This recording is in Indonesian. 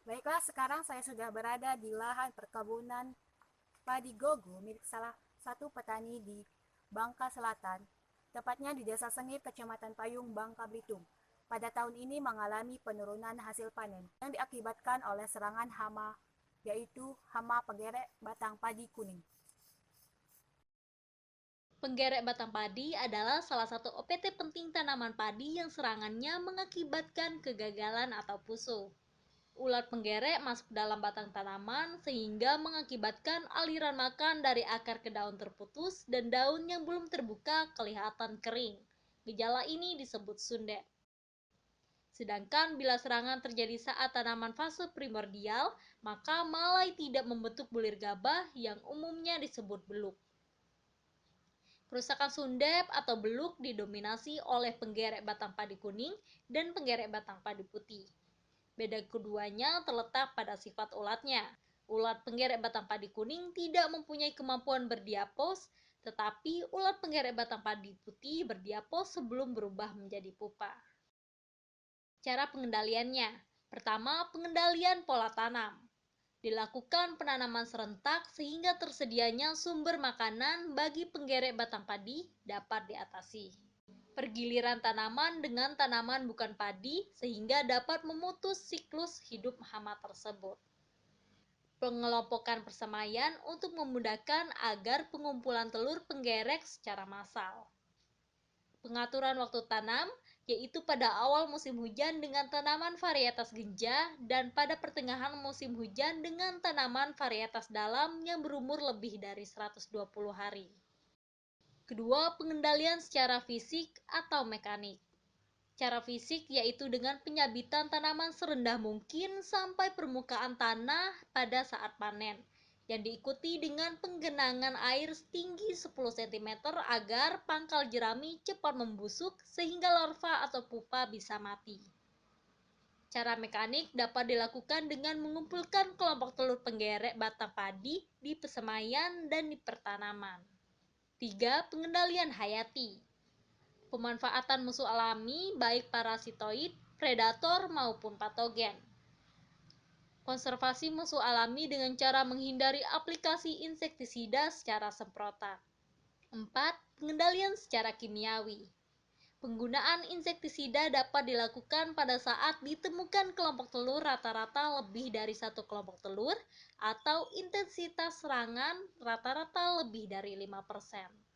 Baiklah, sekarang saya sudah berada di lahan perkebunan padi gogo milik salah satu petani di Bangka Selatan, tepatnya di Desa Sengit, Kecamatan Payung, Bangka Belitung. Pada tahun ini mengalami penurunan hasil panen yang diakibatkan oleh serangan hama, yaitu hama penggerek batang padi kuning. Penggerek batang padi adalah salah satu OPT penting tanaman padi yang serangannya mengakibatkan kegagalan atau pusuh. Ulat penggerek masuk dalam batang tanaman sehingga mengakibatkan aliran makan dari akar ke daun terputus dan daun yang belum terbuka kelihatan kering. Gejala ini disebut sundep. Sedangkan bila serangan terjadi saat tanaman fase primordial, maka malai tidak membentuk bulir gabah yang umumnya disebut beluk. Kerusakan sundep atau beluk didominasi oleh penggerek batang padi kuning dan penggerek batang padi putih. Beda keduanya terletak pada sifat ulatnya. Ulat penggerek batang padi kuning tidak mempunyai kemampuan berdiapos, tetapi ulat penggerek batang padi putih berdiapos sebelum berubah menjadi pupa. Cara pengendaliannya. Pertama, pengendalian pola tanam. Dilakukan penanaman serentak sehingga tersedianya sumber makanan bagi penggerek batang padi dapat diatasi. Pergiliran tanaman dengan tanaman bukan padi sehingga dapat memutus siklus hidup hama tersebut. Pengelompokan persemaian untuk memudahkan agar pengumpulan telur penggerek secara massal. Pengaturan waktu tanam, yaitu pada awal musim hujan dengan tanaman varietas genja dan pada pertengahan musim hujan dengan tanaman varietas dalam yang berumur lebih dari 120 hari. Kedua, pengendalian secara fisik atau mekanik. Cara fisik yaitu dengan penyabitan tanaman serendah mungkin sampai permukaan tanah pada saat panen, yang diikuti dengan penggenangan air setinggi 10 cm agar pangkal jerami cepat membusuk sehingga larva atau pupa bisa mati. Cara mekanik dapat dilakukan dengan mengumpulkan kelompok telur penggerek batang padi di persemaian dan di pertanaman. 3. Pengendalian hayati. Pemanfaatan musuh alami baik parasitoid, predator maupun patogen. Konservasi musuh alami dengan cara menghindari aplikasi insektisida secara semprotan. 4. Pengendalian secara kimiawi. Penggunaan insektisida dapat dilakukan pada saat ditemukan kelompok telur rata-rata lebih dari satu kelompok telur atau intensitas serangan rata-rata lebih dari 5%.